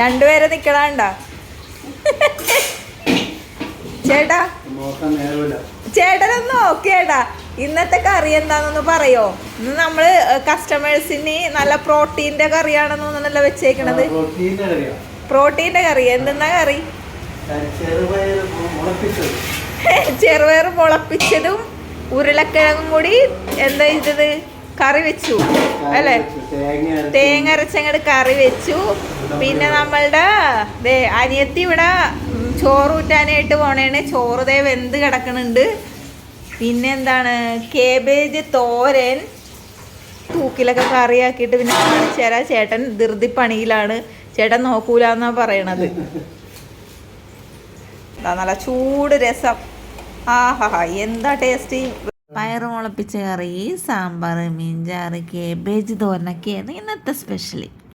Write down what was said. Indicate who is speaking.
Speaker 1: രണ്ടുപേരെ നിക്കണണ്ട ചേട്ടാ. ചേട്ടനൊന്ന് നോക്കിയേട്ടാ, ഇന്നത്തെ കറി എന്താണെന്നൊന്ന് പറയോ? ഇന്ന് നമ്മള് കസ്റ്റമേഴ്സിന് നല്ല പ്രോട്ടീന്റെ കറിയാണെന്നൊന്നല്ല വെച്ചേക്കണത്. പ്രോട്ടീന്റെ കറി. എന്തെന്നാ കറി? ചെറുപയർ മുളപ്പിച്ചതും ഉരുളക്കിഴങ്ങും കൂടി എന്താ ചെയ്തത്? കറി വെച്ചു അല്ലേ? തേങ്ങ അരച്ചങ്ങട് കറി വെച്ചു. പിന്നെ നമ്മളുടെ അനിയത്തി ഇവിടെ ചോറൂറ്റാനായിട്ട് പോണേണ്. ചോറ് ദേ വെന്ത് കിടക്കണുണ്ട്. പിന്നെ എന്താണ്, കേബേജ് തോരൻ തൂക്കിലൊക്കെ കറിയാക്കിയിട്ട് പിന്നെ കാണിച്ചു തരാം. ചേട്ടൻ ധൃതി പണിയിലാണ്, ചേട്ടൻ നോക്കൂലെന്നാ പറയണത്. നല്ല ചൂട് രസം. ആഹാ എന്താ ടേസ്റ്റ്. പയറ് മുളപ്പിച്ച കറി, സാമ്പാർ, മീൻചാറ്, കേബേജ് തോരനൊക്കെയായിരുന്നു ഇന്നത്തെ സ്പെഷ്യലി.